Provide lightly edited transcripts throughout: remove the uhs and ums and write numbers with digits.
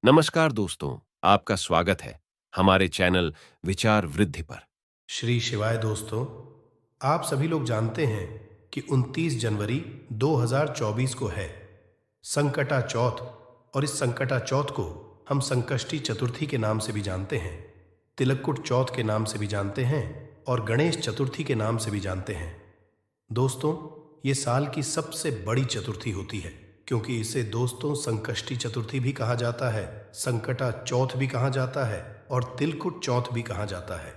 नमस्कार दोस्तों, आपका स्वागत है हमारे चैनल विचार वृद्धि पर। श्री शिवाय दोस्तों, आप सभी लोग जानते हैं कि 29 जनवरी 2024 को है संकटा चौथ। और इस संकटा चौथ को हम संकष्टी चतुर्थी के नाम से भी जानते हैं, तिलक्कुट चौथ के नाम से भी जानते हैं और गणेश चतुर्थी के नाम से भी जानते हैं। दोस्तों, ये साल की सबसे बड़ी चतुर्थी होती है, क्योंकि इसे दोस्तों संकष्टी चतुर्थी भी कहा जाता है, संकटा चौथ भी कहा जाता है और तिलकुट चौथ भी कहा जाता है।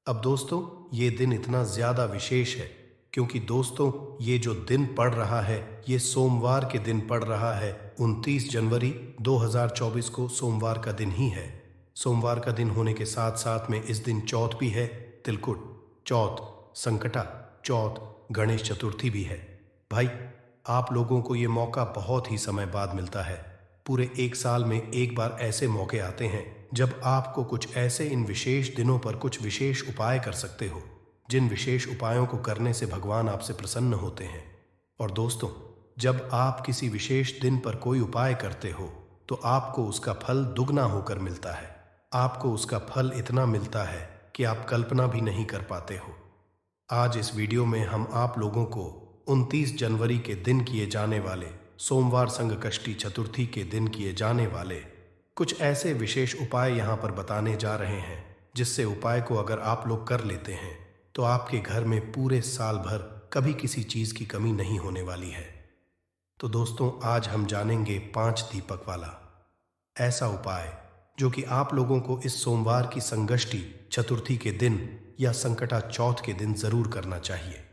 अब दोस्तों, ये दिन इतना ज़्यादा विशेष है क्योंकि दोस्तों, ये जो दिन पड़ रहा है ये सोमवार के दिन पड़ रहा है। 29 जनवरी 2024 को सोमवार का दिन ही है। सोमवार का दिन होने के साथ साथ में इस दिन चौथ भी है, तिलकुट चौथ, संकटा चौथ, गणेश चतुर्थी भी है। भाई, आप लोगों को ये मौका बहुत ही समय बाद मिलता है। पूरे एक साल में एक बार ऐसे मौके आते हैं जब आपको कुछ ऐसे इन विशेष दिनों पर कुछ विशेष उपाय कर सकते हो, जिन विशेष उपायों को करने से भगवान आपसे प्रसन्न होते हैं। और दोस्तों, जब आप किसी विशेष दिन पर कोई उपाय करते हो तो आपको उसका फल दुगना होकर मिलता है। आपको उसका फल इतना मिलता है कि आप कल्पना भी नहीं कर पाते हो। आज इस वीडियो में हम आप लोगों को 29 जनवरी के दिन किए जाने वाले, सोमवार संकष्टी चतुर्थी के दिन किए जाने वाले कुछ ऐसे विशेष उपाय यहाँ पर बताने जा रहे हैं, जिससे उपाय को अगर आप लोग कर लेते हैं तो आपके घर में पूरे साल भर कभी किसी चीज़ की कमी नहीं होने वाली है। तो दोस्तों, आज हम जानेंगे 5 दीपक वाला ऐसा उपाय जो कि आप लोगों को इस सोमवार की संकष्टी चतुर्थी के दिन या संकटा चौथ के दिन ज़रूर करना चाहिए।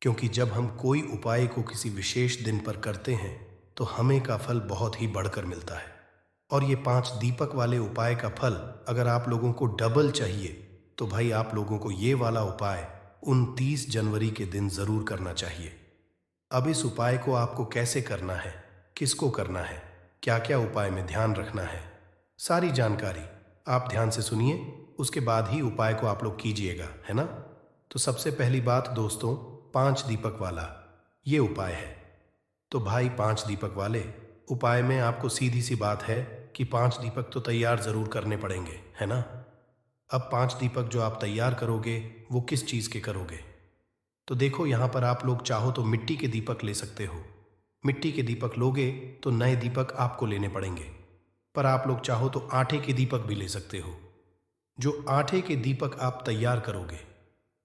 क्योंकि जब हम कोई उपाय को किसी विशेष दिन पर करते हैं तो हमें का फल बहुत ही बढ़कर मिलता है। और ये 5 दीपक वाले उपाय का फल अगर आप लोगों को डबल चाहिए तो भाई आप लोगों को ये वाला उपाय 29 जनवरी के दिन ज़रूर करना चाहिए। अब इस उपाय को आपको कैसे करना है, किसको करना है, क्या क्या उपाय में ध्यान रखना है, सारी जानकारी आप ध्यान से सुनिए, उसके बाद ही उपाय को आप लोग कीजिएगा, है ना। तो सबसे पहली बात दोस्तों, 5 दीपक वाला ये उपाय है। तो भाई 5 दीपक वाले उपाय में आपको सीधी सी बात है कि 5 दीपक तो तैयार ज़रूर करने पड़ेंगे, है ना। अब 5 दीपक जो आप तैयार करोगे वो किस चीज़ के करोगे? तो देखो, यहाँ पर आप लोग चाहो तो मिट्टी के दीपक ले सकते हो। मिट्टी के दीपक लोगे तो नए दीपक आपको लेने पड़ेंगे। पर आप लोग चाहो तो आटे के दीपक भी ले सकते हो। जो आटे के दीपक आप तैयार करोगे,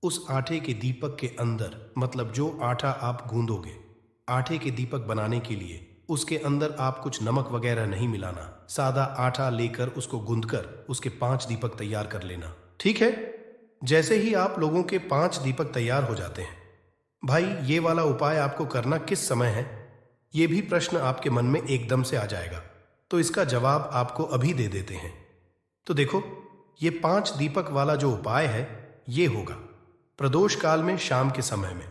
उस आटे के दीपक के अंदर, मतलब जो आटा आप गूंदोगे आटे के दीपक बनाने के लिए, उसके अंदर आप कुछ नमक वगैरह नहीं मिलाना। सादा आटा लेकर उसको गूंदकर उसके 5 दीपक तैयार कर लेना, ठीक है। जैसे ही आप लोगों के 5 दीपक तैयार हो जाते हैं, भाई ये वाला उपाय आपको करना किस समय है, ये भी प्रश्न आपके मन में एकदम से आ जाएगा। तो इसका जवाब आपको अभी दे देते हैं। तो देखो, ये 5 दीपक वाला जो उपाय है ये होगा प्रदोष काल में शाम के समय में।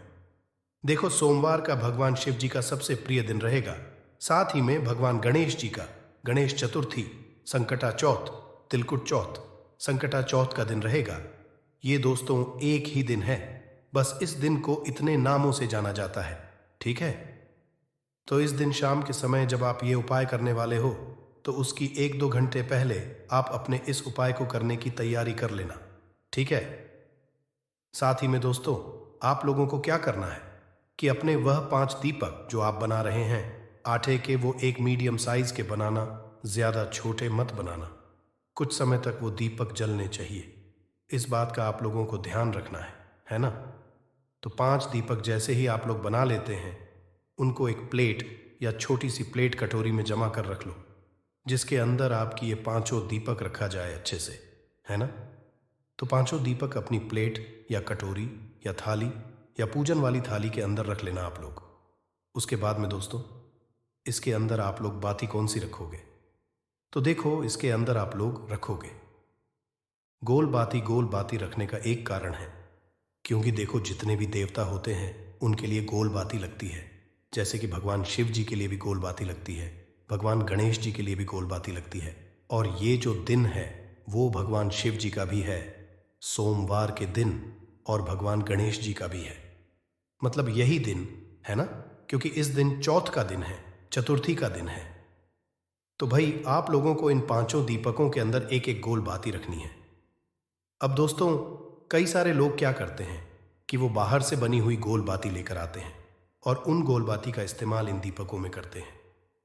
देखो, सोमवार का भगवान शिव जी का सबसे प्रिय दिन रहेगा, साथ ही में भगवान गणेश जी का गणेश चतुर्थी, संकटा चौथ, तिलकुट चौथ, संकटा चौथ का दिन रहेगा। ये दोस्तों एक ही दिन है, बस इस दिन को इतने नामों से जाना जाता है, ठीक है। तो इस दिन शाम के समय जब आप ये उपाय करने वाले हो तो उसकी 1-2 घंटे पहले आप अपने इस उपाय को करने की तैयारी कर लेना, ठीक है। साथ ही में दोस्तों, आप लोगों को क्या करना है कि अपने वह 5 दीपक जो आप बना रहे हैं आटे के, वो एक मीडियम साइज के बनाना, ज़्यादा छोटे मत बनाना। कुछ समय तक वो दीपक जलने चाहिए, इस बात का आप लोगों को ध्यान रखना है ना। तो 5 दीपक जैसे ही आप लोग बना लेते हैं, उनको एक प्लेट या छोटी सी प्लेट कटोरी में जमा कर रख लो, जिसके अंदर आपकी ये 5 दीपक रखा जाए अच्छे से, है ना। तो 5 दीपक अपनी प्लेट या कटोरी या थाली या पूजन वाली थाली के अंदर रख लेना आप लोग। उसके बाद में दोस्तों, इसके अंदर आप लोग बाती कौन सी रखोगे? तो देखो, इसके अंदर आप लोग रखोगे गोल बाती। गोल बाती रखने का एक कारण है, क्योंकि देखो जितने भी देवता होते हैं उनके लिए गोल बाती लगती है। जैसे कि भगवान शिव जी के लिए भी गोल बाती लगती है, भगवान गणेश जी के लिए भी गोल बाती लगती है। और ये जो दिन है वो भगवान शिव जी का भी है, सोमवार के दिन, और भगवान गणेश जी का भी है। मतलब यही दिन है ना, क्योंकि इस दिन चौथ का दिन है, चतुर्थी का दिन है। तो भाई आप लोगों को इन पांचों दीपकों के अंदर एक एक गोल बाती रखनी है। अब दोस्तों, कई सारे लोग क्या करते हैं कि वो बाहर से बनी हुई गोल बाती लेकर आते हैं और उन गोल बाती का इस्तेमाल इन दीपकों में करते हैं।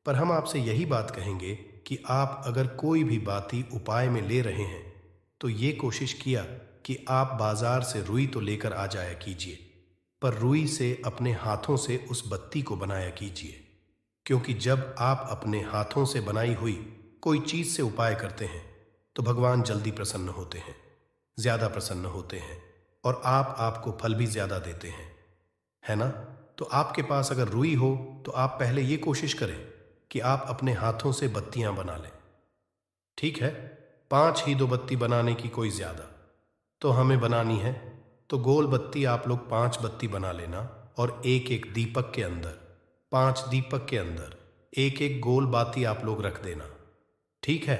पर हम आपसे यही बात कहेंगे कि आप अगर कोई भी बाती उपाय में ले रहे हैं तो ये कोशिश किया कि आप बाजार से रुई तो लेकर आ जाया कीजिए, पर रुई से अपने हाथों से उस बत्ती को बनाया कीजिए। क्योंकि जब आप अपने हाथों से बनाई हुई कोई चीज से उपाय करते हैं तो भगवान जल्दी प्रसन्न होते हैं, ज्यादा प्रसन्न होते हैं और आपको फल भी ज्यादा देते हैं, है ना? तो आपके पास अगर रुई हो तो आप पहले ये कोशिश करें कि आप अपने हाथों से बत्तियां बना लें। ठीक है, 5 ही 2 बत्ती बनाने की कोई ज्यादा तो हमें बनानी है। तो गोल बत्ती आप लोग 5 बत्ती बना लेना और एक एक दीपक के अंदर, 5 दीपक के अंदर एक एक गोल बाती आप लोग रख देना। ठीक है,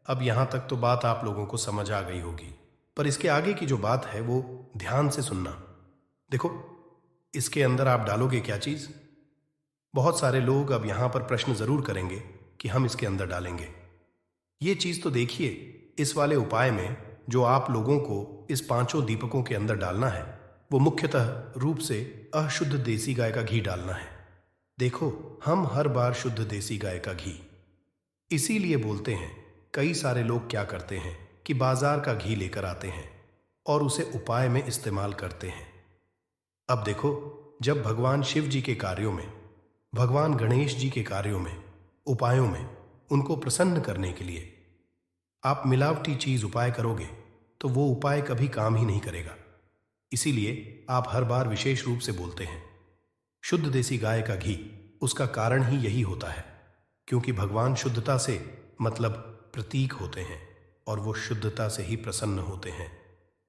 अब यहां तक तो बात आप लोगों को समझ आ गई होगी, पर इसके आगे की जो बात है वो ध्यान से सुनना। देखो, इसके अंदर आप डालोगे क्या चीज? बहुत सारे लोग अब यहां पर प्रश्न जरूर करेंगे कि हम इसके अंदर डालेंगे ये चीज। तो देखिए, इस वाले उपाय में जो आप लोगों को इस पांचों दीपकों के अंदर डालना है वो मुख्यतः रूप से अशुद्ध देसी गाय का घी डालना है। देखो, हम हर बार शुद्ध देसी गाय का घी इसीलिए बोलते हैं। कई सारे लोग क्या करते हैं कि बाजार का घी लेकर आते हैं और उसे उपाय में इस्तेमाल करते हैं। अब देखो, जब भगवान शिव जी के कार्यों में, भगवान गणेश जी के कार्यों में, उपायों में उनको प्रसन्न करने के लिए आप मिलावटी चीज उपाय करोगे तो वो उपाय कभी काम ही नहीं करेगा। इसीलिए आप हर बार विशेष रूप से बोलते हैं शुद्ध देसी गाय का घी। उसका कारण ही यही होता है क्योंकि भगवान शुद्धता से मतलब प्रतीक होते हैं और वो शुद्धता से ही प्रसन्न होते हैं।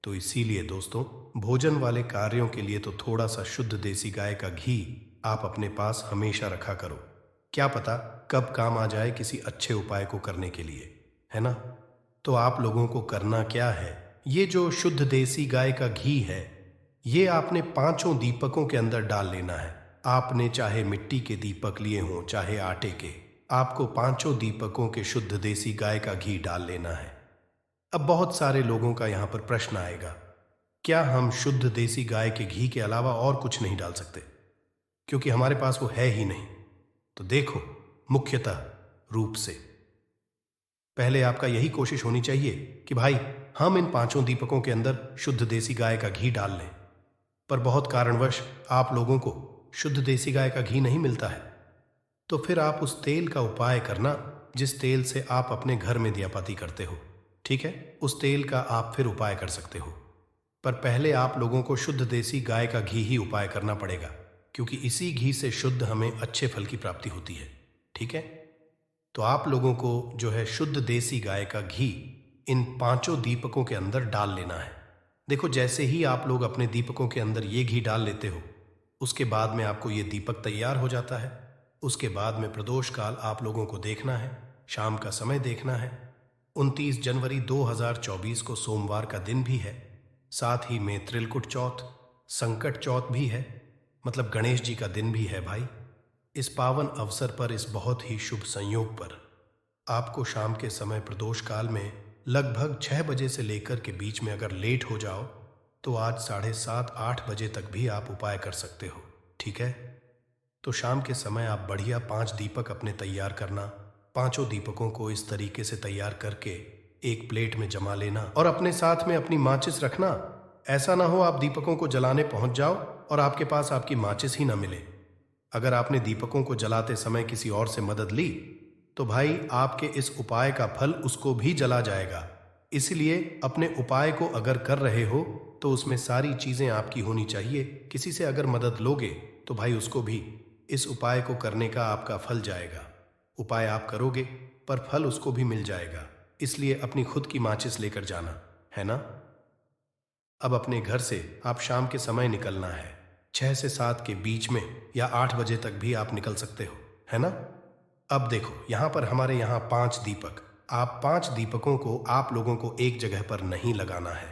तो इसीलिए दोस्तों, भोजन वाले कार्यों के लिए तो थोड़ा सा शुद्ध देसी गाय का घी आप अपने पास हमेशा रखा करो। क्या पता कब काम आ जाए किसी अच्छे उपाय को करने के लिए, है ना? तो आप लोगों को करना क्या है, ये जो शुद्ध देसी गाय का घी है ये आपने पांचों दीपकों के अंदर डाल लेना है। आपने चाहे मिट्टी के दीपक लिए हों चाहे आटे के, आपको पांचों दीपकों के शुद्ध देसी गाय का घी डाल लेना है। अब बहुत सारे लोगों का यहां पर प्रश्न आएगा, क्या हम शुद्ध देसी गाय के घी के अलावा और कुछ नहीं डाल सकते? क्योंकि हमारे पास वो है ही नहीं। तो देखो, मुख्यतः रूप से पहले आपका यही कोशिश होनी चाहिए कि भाई हम इन पांचों दीपकों के अंदर शुद्ध देसी गाय का घी डाल लें। पर बहुत कारणवश आप लोगों को शुद्ध देसी गाय का घी नहीं मिलता है, तो फिर आप उस तेल का उपाय करना जिस तेल से आप अपने घर में दियापाती करते हो। ठीक है, उस तेल का आप फिर उपाय कर सकते हो। पर पहले आप लोगों को शुद्ध देसी गाय का घी ही उपाय करना पड़ेगा क्योंकि इसी घी से शुद्ध हमें अच्छे फल की प्राप्ति होती है। ठीक है, तो आप लोगों को जो है शुद्ध देसी गाय का घी इन पांचों दीपकों के अंदर डाल लेना है। देखो, जैसे ही आप लोग अपने दीपकों के अंदर ये घी डाल लेते हो उसके बाद में आपको ये दीपक तैयार हो जाता है। उसके बाद में प्रदोष काल आप लोगों को देखना है, शाम का समय देखना है। 29 जनवरी 2024 को सोमवार का दिन भी है, साथ ही में त्रिलकुट चौथ, संकट चौथ भी है, मतलब गणेश जी का दिन भी है भाई। इस पावन अवसर पर, इस बहुत ही शुभ संयोग पर आपको शाम के समय प्रदोष काल में लगभग 6 बजे से लेकर के बीच में अगर लेट हो जाओ तो आज 7:30-8 बजे तक भी आप उपाय कर सकते हो। ठीक है, तो शाम के समय आप बढ़िया 5 दीपक अपने तैयार करना। पांचों दीपकों को इस तरीके से तैयार करके एक प्लेट में जमा लेना और अपने साथ में अपनी माचिस रखना। ऐसा ना हो आप दीपकों को जलाने पहुंच जाओ और आपके पास आपकी माचिस ही ना मिले। अगर आपने दीपकों को जलाते समय किसी और से मदद ली तो भाई आपके इस उपाय का फल उसको भी जला जाएगा। इसलिए अपने उपाय को अगर कर रहे हो तो उसमें सारी चीजें आपकी होनी चाहिए। किसी से अगर मदद लोगे तो भाई उसको भी इस उपाय को करने का आपका फल जाएगा। उपाय आप करोगे पर फल उसको भी मिल जाएगा। इसलिए अपनी खुद की माचिस लेकर जाना, है ना? अब अपने घर से आप शाम के समय निकलना है, 6 से 7 के बीच में या 8 बजे तक भी आप निकल सकते हो, है ना? अब देखो, यहां पर हमारे यहां 5 दीपक, आप 5 दीपकों को आप लोगों को एक जगह पर नहीं लगाना है।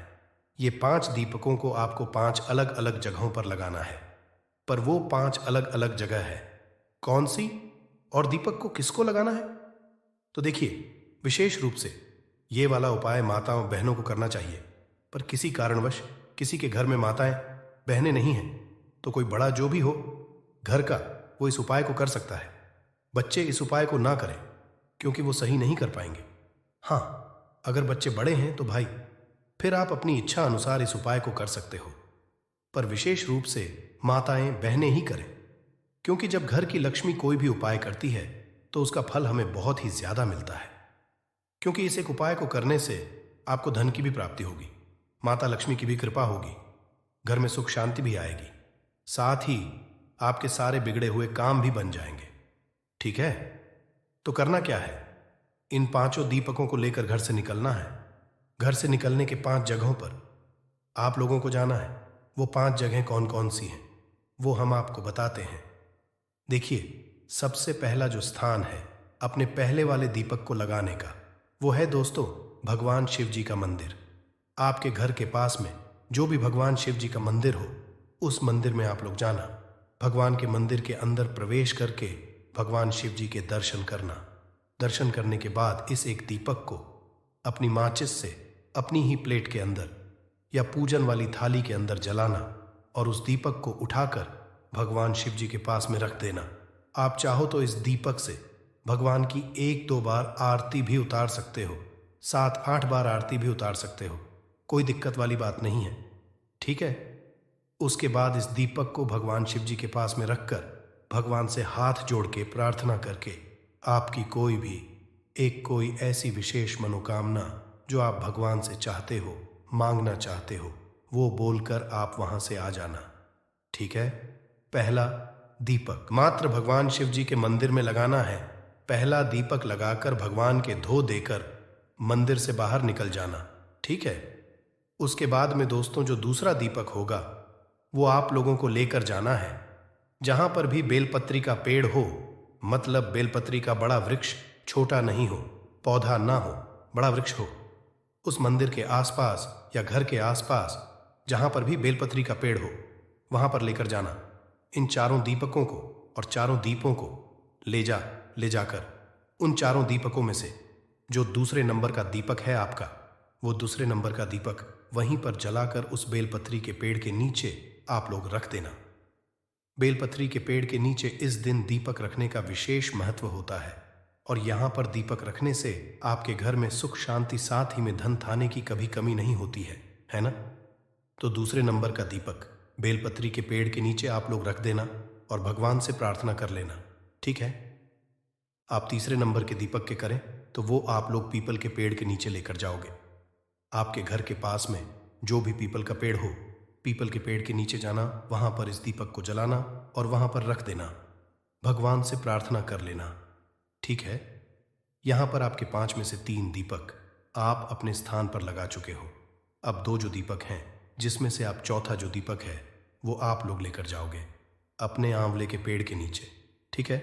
ये 5 दीपकों को आपको 5 अलग अलग जगहों पर लगाना है। पर वो 5 अलग अलग जगह है, कौन सी और दीपक को किसको लगाना है? तो देखिए, विशेष रूप से ये वाला उपाय माताओं बहनों को करना चाहिए। पर किसी कारणवश किसी के घर में माताएं बहनें नहीं हैं, तो कोई बड़ा जो भी हो घर का, वो इस उपाय को कर सकता है। बच्चे इस उपाय को ना करें, क्योंकि वो सही नहीं कर पाएंगे। हाँ, अगर बच्चे बड़े हैं तो भाई फिर आप अपनी इच्छा अनुसार इस उपाय को कर सकते हो, पर विशेष रूप से माताएं बहनें ही करें, क्योंकि जब घर की लक्ष्मी कोई भी उपाय करती है तो उसका फल हमें बहुत ही ज्यादा मिलता है। क्योंकि इस एक उपाय को करने से आपको धन की भी प्राप्ति होगी, माता लक्ष्मी की भी कृपा होगी, घर में सुख शांति भी आएगी, साथ ही आपके सारे बिगड़े हुए काम भी बन जाएंगे। ठीक है, तो करना क्या है, इन 5 दीपकों को लेकर घर से निकलना है। घर से निकलने के 5 जगहों पर आप लोगों को जाना है। वो 5 जगहें कौन कौन सी हैं वो हम आपको बताते हैं। देखिए, सबसे पहला जो स्थान है अपने पहले वाले दीपक को लगाने का, वो है दोस्तों भगवान शिव जी का मंदिर। आपके घर के पास में जो भी भगवान शिव जी का मंदिर हो, उस मंदिर में आप लोग जाना। भगवान के मंदिर के अंदर प्रवेश करके भगवान शिव जी के दर्शन करना। दर्शन करने के बाद इस एक दीपक को अपनी माचिस से अपनी ही प्लेट के अंदर या पूजन वाली थाली के अंदर जलाना और उस दीपक को उठाकर भगवान शिव जी के पास में रख देना। आप चाहो तो इस दीपक से भगवान की 1-2 बार आरती भी उतार सकते हो, 7-8 बार आरती भी उतार सकते हो, कोई दिक्कत वाली बात नहीं है। ठीक है, उसके बाद इस दीपक को भगवान शिव जी के पास में रखकर भगवान से हाथ जोड़ के प्रार्थना करके आपकी कोई ऐसी विशेष मनोकामना जो आप भगवान से चाहते हो, मांगना चाहते हो, वो बोलकर आप वहां से आ जाना। ठीक है, पहला दीपक मात्र भगवान शिव जी के मंदिर में लगाना है। पहला दीपक लगाकर भगवान के धो देकर मंदिर से बाहर निकल जाना। ठीक है, उसके बाद में दोस्तों जो दूसरा दीपक होगा वो आप लोगों को लेकर जाना है जहां पर भी बेलपत्री का पेड़ हो, मतलब बेलपत्री का बड़ा वृक्ष, छोटा नहीं हो, पौधा ना हो, बड़ा वृक्ष हो, उस मंदिर के आसपास या घर के आसपास जहां पर भी बेलपत्री का पेड़ हो, वहां पर लेकर जाना। इन 4 दीपकों को और 4 दीपों को ले जाकर उन 4 दीपकों में से जो दूसरे नंबर का दीपक है आपका, वो दूसरे नंबर का दीपक वहीं पर जलाकर उस बेलपत्री के पेड़ के नीचे आप लोग रख देना। बेलपत्री के पेड़ के नीचे इस दिन दीपक रखने का विशेष महत्व होता है और यहां पर दीपक रखने से आपके घर में सुख शांति, साथ ही में धन थाने की कभी कमी नहीं होती है ना। तो दूसरे नंबर का दीपक बेलपत्री के पेड़ के नीचे आप लोग रख देना और भगवान से प्रार्थना कर लेना। ठीक है, आप तीसरे नंबर के दीपक के करें तो वो आप लोग पीपल के पेड़ के नीचे लेकर जाओगे। आपके घर के पास में जो भी पीपल का पेड़ हो, पीपल के पेड़ के नीचे जाना, वहां पर इस दीपक को जलाना और वहां पर रख देना, भगवान से प्रार्थना कर लेना। ठीक है, यहां पर आपके 5 में से 3 दीपक आप अपने स्थान पर लगा चुके हो। अब 2 जो दीपक हैं, जिसमें से आप चौथा जो दीपक है वो आप लोग लेकर जाओगे अपने आंवले के पेड़ के नीचे। ठीक है,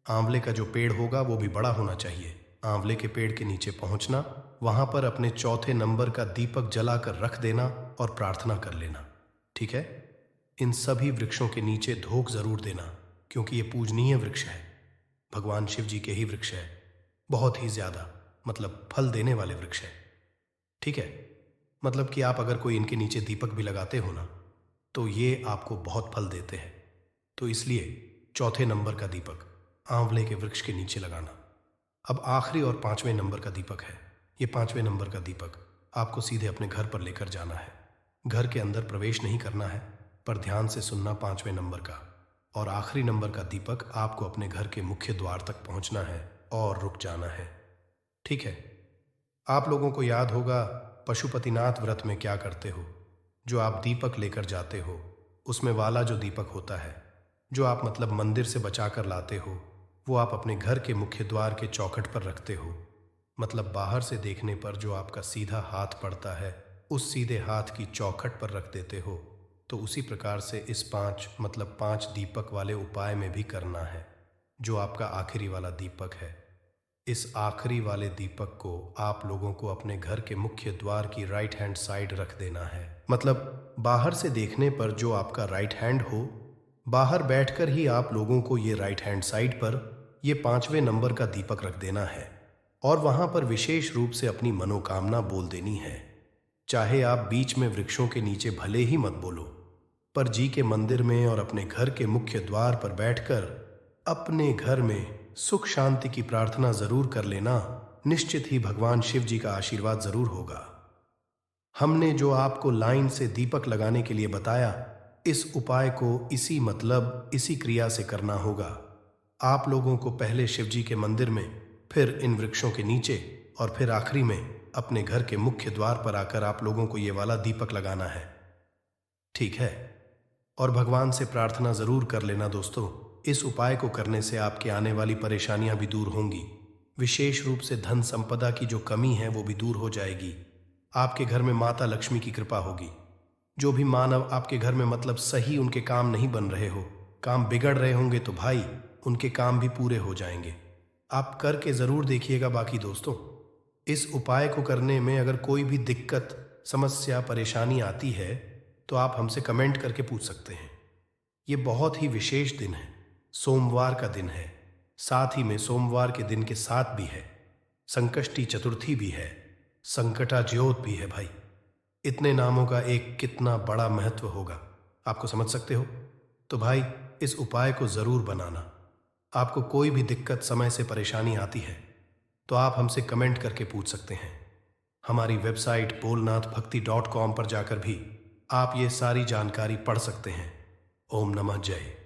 आंवले का जो पेड़ होगा वो भी बड़ा होना चाहिए। आंवले के पेड़ के नीचे पहुंचना, वहां पर अपने चौथे नंबर का दीपक जलाकर रख देना और प्रार्थना कर लेना। ठीक है, इन सभी वृक्षों के नीचे धूप जरूर देना, क्योंकि ये पूजनीय वृक्ष है, भगवान शिव जी के ही वृक्ष है, बहुत ही ज्यादा मतलब फल देने वाले वृक्ष है। ठीक है, मतलब कि आप अगर कोई इनके नीचे दीपक भी लगाते हो ना, तो ये आपको बहुत फल देते हैं। तो इसलिए चौथे नंबर का दीपक आंवले के वृक्ष के नीचे लगाना। अब आखिरी और 5वें नंबर का दीपक है। ये 5वें नंबर का दीपक आपको सीधे अपने घर पर लेकर जाना है। घर के अंदर प्रवेश नहीं करना है, पर ध्यान से सुनना 5वें नंबर का और आखिरी नंबर का दीपक आपको अपने घर के मुख्य द्वार तक पहुंचना है और रुक जाना है। ठीक है, आप लोगों को याद होगा पशुपतिनाथ व्रत में क्या करते हो। जो आप दीपक लेकर जाते हो उसमें वाला जो दीपक होता है, जो आप मतलब मंदिर से बचा कर लाते हो, वो आप अपने घर के मुख्य द्वार के चौखट पर रखते हो। मतलब बाहर से देखने पर जो आपका सीधा हाथ पड़ता है, उस सीधे हाथ की चौखट पर रख देते हो। तो उसी प्रकार से इस 5 दीपक वाले उपाय में भी करना है। जो आपका आखिरी वाला दीपक है, इस आखिरी वाले दीपक को आप लोगों को अपने घर के मुख्य द्वार की राइट हैंड साइड रख देना है। मतलब बाहर से देखने पर जो आपका राइट हैंड हो, बाहर बैठकर ही आप लोगों को ये राइट हैंड साइड पर ये 5वें नंबर का दीपक रख देना है। और वहां पर विशेष रूप से अपनी मनोकामना बोल देनी है। चाहे आप बीच में वृक्षों के नीचे भले ही मत बोलो, पर जी के मंदिर में और अपने घर के मुख्य द्वार पर बैठकर अपने घर में सुख शांति की प्रार्थना जरूर कर लेना। निश्चित ही भगवान शिव जी का आशीर्वाद जरूर होगा। हमने जो आपको लाइन से दीपक लगाने के लिए बताया, इस उपाय को इसी क्रिया से करना होगा। आप लोगों को पहले शिव जी के मंदिर में, फिर इन वृक्षों के नीचे और फिर आखिरी में अपने घर के मुख्य द्वार पर आकर आप लोगों को ये वाला दीपक लगाना है, ठीक है? और भगवान से प्रार्थना जरूर कर लेना दोस्तों। इस उपाय को करने से आपके आने वाली परेशानियां भी दूर होंगी। विशेष रूप से धन संपदा की जो कमी है वो भी दूर हो जाएगी। आपके घर में माता लक्ष्मी की कृपा होगी। जो भी मानव आपके घर में मतलब सही उनके काम नहीं बन रहे हो, काम बिगड़ रहे होंगे, तो भाई उनके काम भी पूरे हो जाएंगे। आप करके जरूर देखिएगा। बाकी दोस्तों, इस उपाय को करने में अगर कोई भी दिक्कत, समस्या, परेशानी आती है तो आप हमसे कमेंट करके पूछ सकते हैं। ये बहुत ही विशेष दिन है, सोमवार का दिन है, साथ ही में सोमवार के दिन के साथ भी है, संकष्टी चतुर्थी भी है, संकटा ज्योत भी है। भाई इतने नामों का एक कितना बड़ा महत्व होगा, आपको समझ सकते हो? तो भाई इस उपाय को जरूर बनाना। आपको कोई भी दिक्कत, समय से परेशानी आती है तो आप हमसे कमेंट करके पूछ सकते हैं। हमारी वेबसाइट bolnathbhakti.com पर जाकर भी आप ये सारी जानकारी पढ़ सकते हैं। ओम नमः जय।